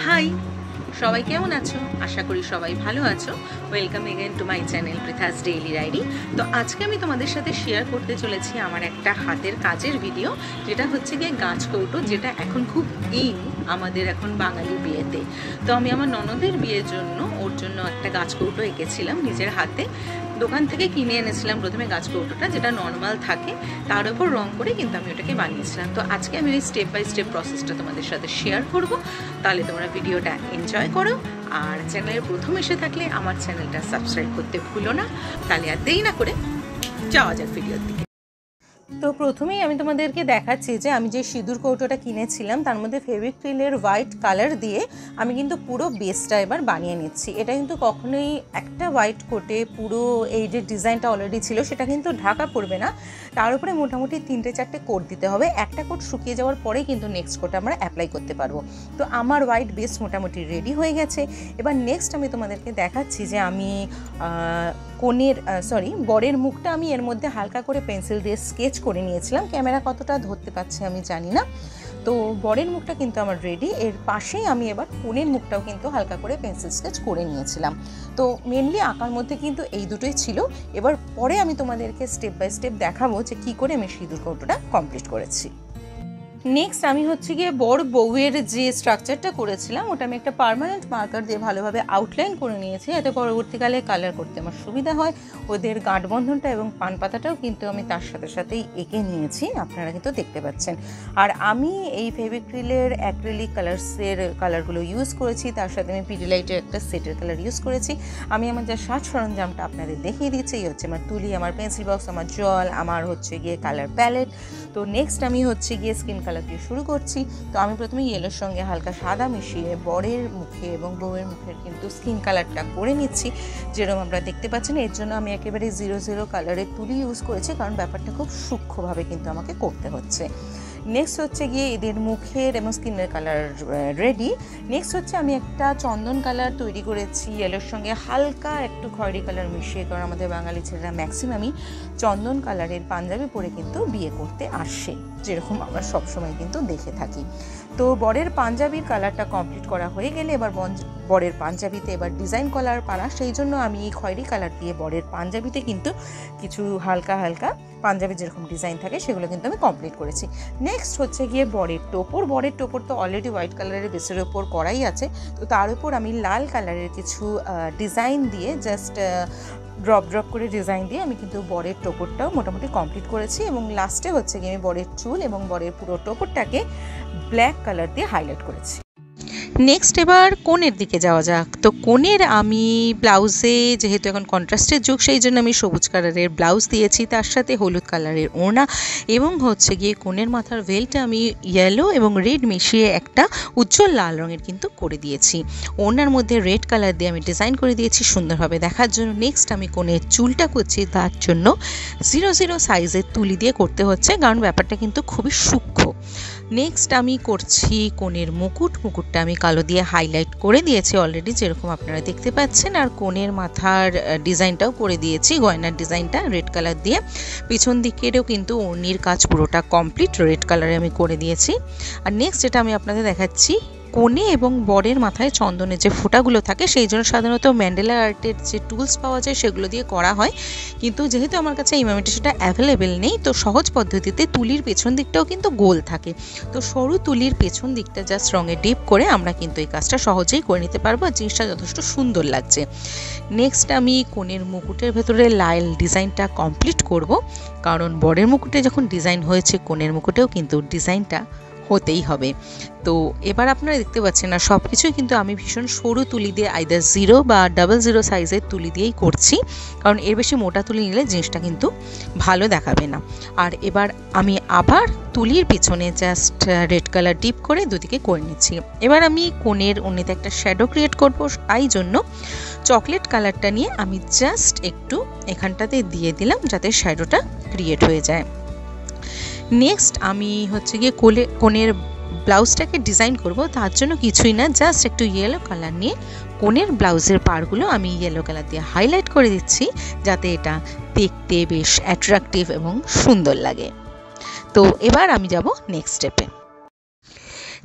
High, সবাই কেমন আছো? আশা করি সবাই ভালো আছো। Welcome again to my channel Pritha's daily diary. তো আজকে আমি তোমাদের সাথে শেয়ার করতে চলেছি আমার একটা হাতের কাজের ভিডিও, যেটা হচ্ছে গিয়ে গাছ কৌটো, যেটা এখন খুব ইন আমাদের এখন বাঙালি বিয়েতে। তো আমি আমার ননদের বিয়ের জন্য ওর জন্য একটা গাছ কৌটো এঁকেছিলাম নিজের হাতে। দোকান থেকে কিনে এনেছিলাম প্রথমে গাছ কৌটোটা, যেটা নর্মাল থাকে, তার উপর রং করে কিন্তু আমি ওটাকে বানিয়েছিলাম। তো আজকে আমি ওই স্টেপ বাই স্টেপ প্রসেসটা তোমাদের সাথে শেয়ার করব। তাহলে তোমরা ভিডিওটা এনজয় করো, আর চ্যানেলের প্রথম এসে থাকলে আমার চ্যানেলটা সাবস্ক্রাইব করতে ভুলো না। তাহলে আর দেরি না করে যাওয়া যাক ভিডিওর দিকে। তো প্রথমেই আমি তোমাদেরকে দেখাচ্ছি যে আমি যে সিঁদুর কৌটোটা কিনেছিলাম তার মধ্যে ফেভিক্রিলের হোয়াইট কালার দিয়ে আমি কিন্তু পুরো বেসটা এবার বানিয়ে নিচ্ছি। এটা কিন্তু কখনোই একটা হোয়াইট কোটে পুরো এই যে ডিজাইনটা অলরেডি ছিল সেটা কিন্তু ঢাকা পড়বে না, তার উপরে মোটামুটি 3-4টে কোট দিতে হবে। একটা কোট শুকিয়ে যাওয়ার পরেই কিন্তু নেক্সট কোট আমরা অ্যাপ্লাই করতে পারবো। তো আমার হোয়াইট বেস মোটামুটি রেডি হয়ে গেছে। এবার নেক্সট আমি তোমাদেরকে দেখাচ্ছি যে আমি বরের মুখটা আমি এর মধ্যে হালকা করে পেন্সিল দিয়ে স্কেচ করে নিয়েছিলাম। ক্যামেরা কতটা ধরতে পারছে আমি জানি না। তো বরের মুখটা কিন্তু আমার রেডি। এর পাশেই আমি এবার কনের মুখটাও কিন্তু হালকা করে পেন্সিল স্কেচ করে নিয়েছিলাম। তো মেনলি আঁকার মধ্যে কিন্তু এই দুটোই ছিল। এবার পরে আমি তোমাদেরকে স্টেপ বাই স্টেপ দেখাবো যে কী করে আমি সিঁদুর কৌটোটা কমপ্লিট করেছি। নেক্সট আমি হচ্ছে গিয়ে বর বউয়ের যে স্ট্রাকচারটা করেছিলাম ওটা আমি একটা পার্মানেন্ট মার্কার দিয়ে ভালোভাবে আউটলাইন করে নিয়েছি, যাতে পরবর্তীকালে কালার করতে আমার সুবিধা হয়। ওদের গাঁটবন্ধনটা এবং পান পাতাটাও কিন্তু আমি তার সাথে সাথেই এঁকে নিয়েছি, আপনারা কিন্তু দেখতে পাচ্ছেন। আর আমি এই ফেভিক্রিলের অ্যাক্রিলিক কালার্সের কালারগুলো ইউজ করেছি, তার সাথে আমি পিডিলাইটের একটা সেটের কালার ইউজ করেছি। আমি আমার যা সাজ সরঞ্জামটা আপনাদের দেখিয়ে দিচ্ছি, এই হচ্ছে আমার তুলি, আমার পেন্সিল বক্স, আমার জল, আমার হচ্ছে গিয়ে কালার প্যালেট। তো নেক্সট আমি হচ্ছে গিয়ে স্কিন কালার দিয়ে শুরু করছি। তো আমি প্রথমে ইয়েলোর সঙ্গে হালকা সাদা মিশিয়ে বরের মুখে এবং বউয়ের মুখের কিন্তু স্কিন কালারটা করে নিচ্ছি, যেরকম আমরা দেখতে পাচ্ছেন। এর জন্য আমি একেবারে 00 কালারের তুলি ইউজ করেছি, কারণ ব্যাপারটা খুব সূক্ষ্মভাবে কিন্তু আমাকে করতে হচ্ছে। নেক্সট হচ্ছে গিয়ে এদের মুখের এবং স্কিনের কালার রেডি। নেক্সট হচ্ছে আমি একটা চন্দন কালার তৈরি করেছি ইয়েলোর সঙ্গে হালকা একটু খয়েরি কালার মিশিয়ে, কারণ আমাদের বাঙালি ছেলেরা ম্যাক্সিমামই চন্দন কালারের পাঞ্জাবি পরে কিন্তু বিয়ে করতে আসে, যেরকম আমরা সবসময় কিন্তু দেখে থাকি। তো বরের পাঞ্জাবির কালারটা কমপ্লিট করা হয়ে গেলে এবার বরের পাঞ্জাবিতে এবার ডিজাইন কলার পালা, সেই জন্য আমি এই খয়েরি কালার দিয়ে বরের পাঞ্জাবিতে কিন্তু কিছু হালকা হালকা পাঞ্জাবির যেরকম ডিজাইন থাকে সেগুলো কিন্তু আমি কমপ্লিট করেছি। নেক্সট হচ্ছে গিয়ে বরের টোপর তো অলরেডি হোয়াইট কালারের বেসের ওপর করাই আছে। তো তার উপর আমি লাল কালারের কিছু ডিজাইন দিয়ে জাস্ট ড্রপ করে ডিজাইন দিয়ে আমি কিন্তু বরের টোপরটাও মোটামুটি কমপ্লিট করেছি। এবং লাস্টে হচ্ছে গিয়ে আমি বরের চুল এবং বরের পুরো টোপরটাকে ব্ল্যাক কালার দিয়ে হাইলাইট করেছি। নেক্সট এবার কোণের দিকে যাওয়া যাক। তো কোণের আমি ব্লাউজে, যেহেতু এখন কন্ট্রাস্টের যুগ, সেই জন্য আমি সবুজ কালারের ব্লাউজ দিয়েছি, তার সাথে হলুদ কালারের ওড়না, এবং হচ্ছে গিয়ে কোণের মাথার ভেলটা আমি ইয়েলো এবং রেড মিশিয়ে একটা উজ্জ্বল লাল রঙের কিন্তু করে দিয়েছি। ওড়নার মধ্যে রেড কালার দিয়ে আমি ডিজাইন করে দিয়েছি সুন্দরভাবে দেখার জন্য। নেক্সট আমি কোণের চুলটা করছি, তার জন্য 00 সাইজের তুলি দিয়ে করতে হচ্ছে, কারণ ব্যাপারটা কিন্তু খুবই সূক্ষ্ম। নেক্সট আমি করছি কোণের মুকুটটা আমি কালো দিয়ে হাইলাইট করে দিয়েছি অলরেডি, যেরকম আপনারা দেখতে পাচ্ছেন। আর কোণের মাথার ডিজাইনটাও করে দিয়েছি, গয়নার ডিজাইনটা রেড কালার দিয়ে। পিছন দিকেরও কিন্তু ওড়নির কাজ পুরোটা কমপ্লিট রেড কালারে আমি করে দিয়েছি। আর নেক্সট যেটা আমি আপনাদের দেখাচ্ছি, কোণে এবং বরের মাথায় চন্দনের যে ফোঁটাগুলো থাকে, সেই জন্য সাধারণত ম্যান্ডেলা আর্টের যে টুলস পাওয়া যায় সেগুলো দিয়ে করা হয়, কিন্তু যেহেতু আমার কাছে ইমিটেশনটা অ্যাভেলেবেল নেই, তো সহজ পদ্ধতিতে তুলির পেছন দিকটাও কিন্তু গোল থাকে। তো সরু তুলির পেছন দিকটা জাস্ট রঙে ডিপ করে আমরা কিন্তু এই কাজটা সহজেই করে নিতে পারবো, আর জিনিসটা যথেষ্ট সুন্দর লাগছে। নেক্সট আমি কোণের মুকুটের ভেতরে লাল ডিজাইনটা কমপ্লিট করব, কারণ বরের মুকুটে যখন ডিজাইন হয়েছে কোণের মুকুটেও কিন্তু ডিজাইনটা হতেই হবে। তো এবার আপনারা দেখতে পাচ্ছেন না, সব কিছুই কিন্তু আমি ভীষণ সরু তুলি দিয়ে আইদার 0 বা 00 সাইজের তুলি দিয়েই করছি, কারণ এর বেশি মোটা তুলি নিলে জিনিসটা কিন্তু ভালো দেখাবে না। আর এবার আমি আবার তুলির পিছনে জাস্ট রেড কালার ডিপ করে দুদিকে করে নিচ্ছি। এবার আমি কোণের ওড়নাতে একটা শ্যাডো ক্রিয়েট করব, তাই জন্য চকলেট কালারটা নিয়ে আমি জাস্ট একটু এখানটাতে দিয়ে দিলাম, যাতে শ্যাডোটা ক্রিয়েট হয়ে যায়। নেক্সট আমি হচ্ছে গিয়ে কোণের ব্লাউজটাকে ডিজাইন করব, তার জন্য কিছুই না, জাস্ট একটু ইয়েলো কালার নিয়ে কোণের ব্লাউজের পাড়গুলো আমি ইয়েলো কালার দিয়ে হাইলাইট করে দিচ্ছি, যাতে এটা দেখতে বেশ অ্যাট্রাকটিভ এবং সুন্দর লাগে। তো এবার আমি যাব নেক্সট স্টেপে।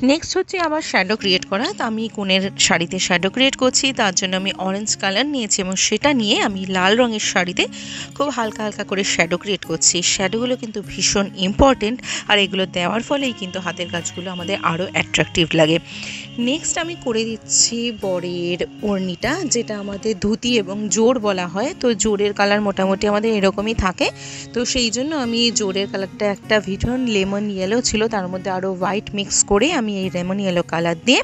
নেক্সট হচ্ছে আবার শ্যাডো ক্রিয়েট করা। তো আমি কোণের শাড়িতে শ্যাডো ক্রিয়েট করছি, তার জন্য আমি অরেঞ্জ কালার নিয়েছি এবং সেটা নিয়ে আমি লাল রঙের শাড়িতে খুব হালকা হালকা করে শ্যাডো ক্রিয়েট করছি। শ্যাডোগুলো কিন্তু ভীষণ ইম্পর্টেন্ট, আর এগুলো দেওয়ার ফলেই কিন্তু হাতের কাজগুলো আমাদের আরও অ্যাট্রাকটিভ লাগে। নেক্সট আমি করে দিচ্ছি বরের ওড়নিটা, যেটা আমাদের ধুতি এবং জোর বলা হয়। তো জোরের কালার মোটামুটি আমাদের এরকমই থাকে, তো সেই জন্য আমি জোরের কালারটা একটা ভীষণ লেমন ইয়েলো ছিল, তার মধ্যে আরও হোয়াইট মিক্স করে আমি এই লেমন ইয়েলো কালার দিয়ে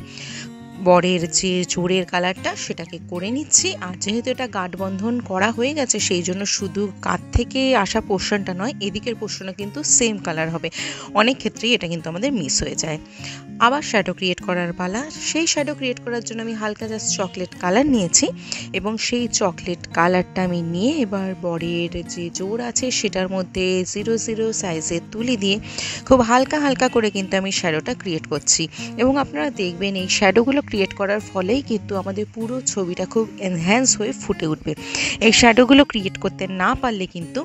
বরের যে জোরের কালারটা সেটাকে করে নিচ্ছি। আর যেহেতু এটা গাঁটবন্ধন করা হয়ে গেছে, সেই জন্য শুধু কাঁধ থেকে আসা পোর্শনটা নয়, এদিকের পোর্শনও কিন্তু সেম কালার হবে। অনেক ক্ষেত্রেই এটা কিন্তু আমাদের মিস হয়ে যায়। আবার শ্যাডো ক্রিয়েট করার পালা। সেই শ্যাডো ক্রিয়েট করার জন্য আমি হালকা জাস্ট চকলেট কালার নিয়েছি এবং সেই চকলেট কালারটা আমি নিয়ে এবার বরের যে জোর আছে সেটার মধ্যে 00 সাইজের তুলি দিয়ে খুব হালকা হালকা করে কিন্তু আমি শ্যাডোটা ক্রিয়েট করছি। এবং আপনারা দেখবেন এই শ্যাডোগুলো ক্রিয়েট করার ফলেই কিন্তু আমাদের পুরো ছবিটা খুব এনহ্যান্স হয়ে ফুটে উঠবে। এই শ্যাডোগুলো ক্রিয়েট করতে না পারলে কিন্তু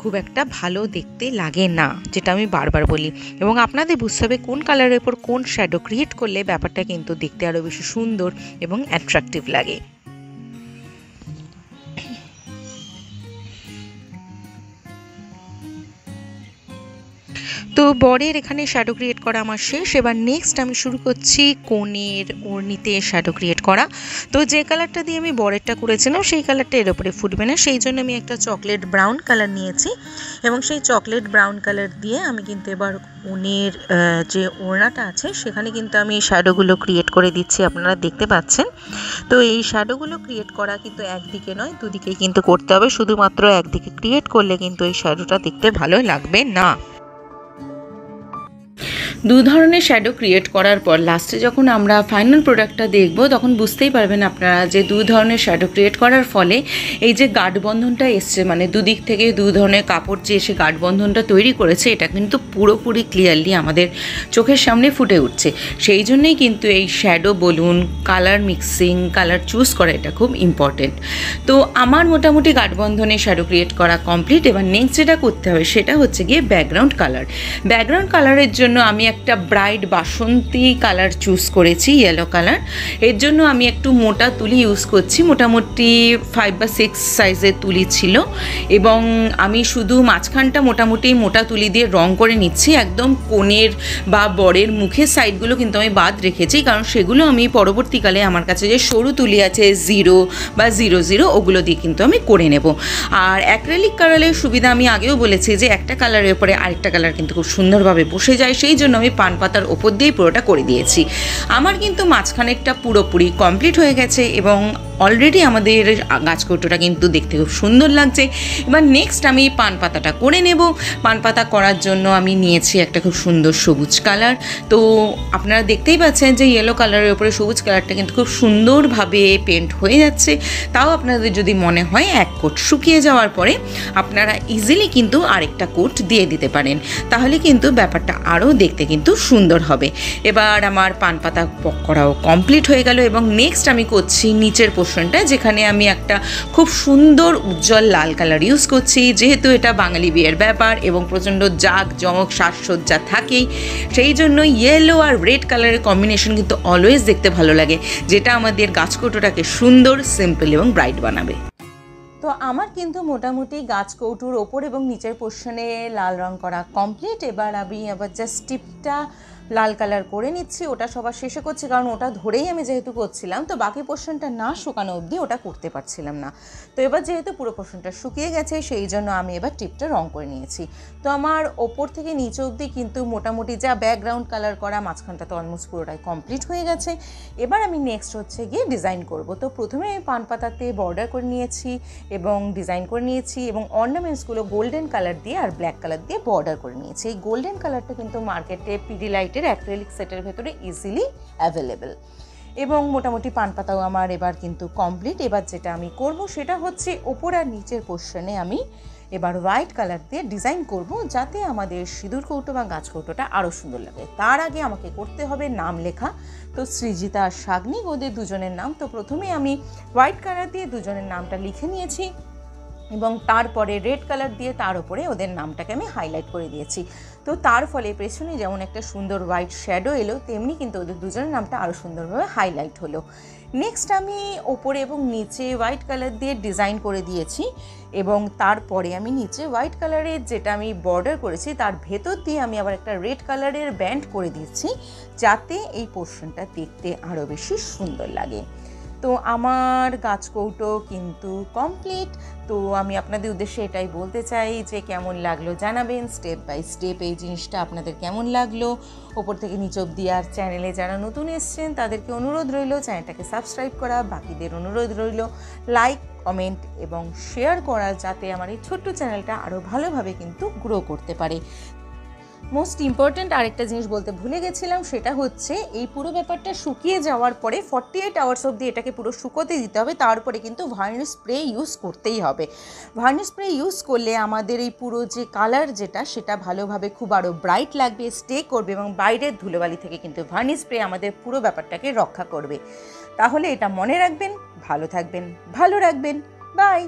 খুব একটা ভালো দেখতে লাগে না, যেটা আমি বারবার বলি। এবং আপনাদের বুঝতে হবে কোন কালারের উপর কোন শ্যাডো ক্রিয়েট করলে ব্যাপারটা কিন্তু দেখতে আরও বেশি সুন্দর এবং অ্যাট্রাকটিভ লাগে। তো বরের এখানে শ্যাডো ক্রিয়েট করা আমার শেষ। এবার নেক্সট আমি শুরু করছি কোণের ওড়নিতে শ্যাডো ক্রিয়েট করা। তো যে কালারটা দিয়ে আমি বরেরটা করেছিলাম সেই কালারটা এর উপরে ফুটবে না, সেই জন্য আমি একটা চকলেট ব্রাউন কালার নিয়েছি এবং সেই চকলেট ব্রাউন কালার দিয়ে আমি কিন্তু এবার কোণের যে ওড়নাটা আছে সেখানে কিন্তু আমি শ্যাডোগুলো ক্রিয়েট করে দিচ্ছি, আপনারা দেখতে পাচ্ছেন। তো এই শ্যাডোগুলো ক্রিয়েট করা কিন্তু একদিকে নয়, দুদিকেই কিন্তু করতে হবে। শুধুমাত্র একদিকে ক্রিয়েট করলে কিন্তু এই শ্যাডোটা দেখতে ভালো লাগবে না। দু ধরনের শ্যাডো ক্রিয়েট করার পর লাস্টে যখন আমরা ফাইনাল প্রোডাক্টটা দেখব তখন বুঝতেই পারবেন আপনারা যে দু ধরনের শ্যাডো ক্রিয়েট করার ফলে এই যে গাঢ়বন্ধনটা এসছে, মানে দুদিক থেকে দু ধরনের কাপড় যে এসে গাঢ়বন্ধনটা তৈরি করেছে, এটা কিন্তু পুরোপুরি ক্লিয়ারলি আমাদের চোখের সামনে ফুটে উঠছে। সেই জন্যই কিন্তু এই শ্যাডো বলুন, কালার মিক্সিং, কালার চুজ করা এটা খুব ইম্পর্টেন্ট। তো আমার মোটামুটি গাঢ়বন্ধনে শ্যাডো ক্রিয়েট করা কমপ্লিট। এবার নেক্সট যেটা করতে হবে সেটা হচ্ছে গিয়ে ব্যাকগ্রাউন্ড কালার। ব্যাকগ্রাউন্ড কালারের জন্য আমি একটা ব্রাইট বাসন্তী কালার চুজ করেছি, ইয়েলো কালার। এর জন্য আমি একটু মোটা তুলি ইউজ করছি, মোটামুটি 5 বা 6 সাইজের তুলি ছিল এবং আমি শুধু মাঝখানটা মোটামুটি মোটা তুলি দিয়ে রং করে নিচ্ছি। একদম কোণের বা বরের মুখের সাইডগুলো কিন্তু আমি বাদ রেখেছি, কারণ সেগুলো আমি পরবর্তীকালে আমার কাছে যে সরু তুলি আছে 0 বা 00 ওগুলো দিয়ে কিন্তু আমি করে নেব। আর অ্যাক্রিলিক কালারের সুবিধা আমি আগেও বলেছি যে একটা কালারের উপরে আরেকটা কালার কিন্তু খুব সুন্দরভাবে বসে যায়, সেই জন্য আমি পান পাতার ওপর দিয়েই পুরোটা করে দিয়েছি। আমার কিন্তু মাঝখানেরটা পুরোপুরি কমপ্লিট হয়ে গেছে এবং অলরেডি আমাদের গাছকৌটোটা কিন্তু দেখতে খুব সুন্দর লাগছে। এবার নেক্সট আমি পান পাতাটা করে নেব। পান পাতা করার জন্য আমি নিয়েছি একটা খুব সুন্দর সবুজ কালার। তো আপনারা দেখতেই পাচ্ছেন যে ইয়েলো কালারের উপরে সবুজ কালারটা কিন্তু খুব সুন্দরভাবে পেন্ট হয়ে যাচ্ছে। তাও আপনাদের যদি মনে হয় এক কোট শুকিয়ে যাওয়ার পরে আপনারা ইজিলি কিন্তু আরেকটা কোট দিয়ে দিতে পারেন, তাহলে কিন্তু ব্যাপারটা আরও দেখতে কিন্তু সুন্দর হবে। এবার আমার পান পাতা করাও কমপ্লিট হয়ে গেল এবং নেক্সট আমি করছি নিচের পোর্শনটা, যেখানে আমি একটা খুব সুন্দর উজ্জ্বল লাল কালার ইউজ করছি। যেহেতু এটা বাঙালি বিয়ের ব্যাপার এবং প্রচণ্ড জাঁকজমক সাজসজ্জা থাকেই, সেই জন্য ইয়েলো আর রেড কালারের কম্বিনেশন কিন্তু অলওয়েজ দেখতে ভালো লাগে, যেটা আমাদের গাছকৌটোটাকে সুন্দর, সিম্পল এবং ব্রাইট বানাবে। তো আমার কিন্তু মোটামুটি গাছকৌটোর ওপর এবং নিচের পোর্শনে লাল রং করা কমপ্লিট। এবার আমি জাস্ট টিপটা লাল কালার করে নিচ্ছি, ওটা সবার শেষে করছি কারণ ওটা ধরেই আমি যেহেতু করছিলাম, তো বাকি পোর্শনটা না শুকানো অবধি ওটা করতে পারছিলাম না। তো এবার যেহেতু পুরো পোর্শনটা শুকিয়ে গেছে সেই জন্য আমি এবার টিপটা রং করে নিয়েছি। তো আমার ওপর থেকে নিচে অবধি কিন্তু মোটামুটি যা ব্যাকগ্রাউন্ড কালার করা, মাঝখানটা তো অলমোস্ট পুরোটাই কমপ্লিট হয়ে গেছে। এবার আমি নেক্সট হচ্ছে গিয়ে ডিজাইন করব। তো প্রথমে আমি পান পাতাতে বর্ডার করে নিয়েছি এবং ডিজাইন করে নিয়েছি এবং অর্নামেন্টসগুলো গোল্ডেন কালার দিয়ে আর ব্ল্যাক কালার দিয়ে বর্ডার করে নিয়েছি। এই গোল্ডেন কালারটা কিন্তু মার্কেটে পিডিলাইটের অ্যাক্রিলিক সেটের ভেতরে ইজিলি অ্যাভেলেবেল এবং মোটামুটি পান পাতাও আমার এবার কিন্তু কমপ্লিট। এবার যেটা আমি করব সেটা হচ্ছে ওপর আর নিচের পোর্শনে আমি এবার হোয়াইট কালার দিয়ে ডিজাইন করব, যাতে আমাদের সিঁদুর কৌটো বা গাছ কৌটোটা আরও সুন্দর লাগে। তার আগে আমাকে করতে হবে নাম লেখা। তো সৃজিতা আর শাগ্নিক ওদের দুজনের নাম। তো প্রথমে আমি হোয়াইট কালার দিয়ে দুজনের নামটা লিখে নিয়েছি এবং তারপরে রেড কালার দিয়ে তার উপরে ওদের নামটাকে আমি হাইলাইট করে দিয়েছি। তো তার ফলে পেছনে যেমন একটা সুন্দর হোয়াইট শ্যাডো এলো, তেমনি কিন্তু ওদের দুজনের নামটা আরও সুন্দরভাবে হাইলাইট হলো। নেক্সট আমি ওপরে এবং নিচে হোয়াইট কালার দিয়ে ডিজাইন করে দিয়েছি, এবং তারপরে আমি নিচে হোয়াইট কালারের যেটা আমি বর্ডার করেছি তার ভেতর দিয়ে আমি আবার একটা রেড কালারের ব্যান্ড করে দিচ্ছি, যাতে এই পোর্শনটা দেখতে আরও বেশি সুন্দর লাগে। তো আমার গাছকৌটো কিন্তু কমপ্লিট। তো আমি আপনাদের উদ্দেশ্যে এটাই বলতে চাই যে কেমন লাগলো জানাবেন, স্টেপ বাই স্টেপ এই জিনিসটা আপনাদের কেমন লাগলো ওপর থেকে নিচ অবধি। আর চ্যানেলে যারা নতুন এসছেন তাদেরকে অনুরোধ রইল চ্যানেলটাকে সাবস্ক্রাইব করা, বাকিদের অনুরোধ রইল লাইক, কমেন্ট এবং শেয়ার করা, যাতে আমার এই ছোট্ট চ্যানেলটা আরও ভালোভাবে কিন্তু গ্রো করতে পারে। মোস্ট ইম্পর্ট্যান্ট আরেকটা জিনিস বলতে ভুলে গেছিলাম, সেটা হচ্ছে এই পুরো ব্যাপারটা শুকিয়ে যাওয়ার পরে 48 আওয়ার্স অবধি এটাকে পুরো শুকোতে দিতে হবে, তারপরে কিন্তু ভার্নিশ স্প্রে ইউজ করতেই হবে। ভার্নিশ স্প্রে ইউজ করলে আমাদের এই পুরো যে কালার যেটা সেটা ভালোভাবে খুব আরও ব্রাইট লাগবে, স্টে করবে, এবং বাইরের ধুলোবালি থেকে কিন্তু ভার্নিশ স্প্রে আমাদের পুরো ব্যাপারটাকে রক্ষা করবে। তাহলে এটা মনে রাখবেন, ভালো থাকবেন, ভালো রাখবেন। বাই।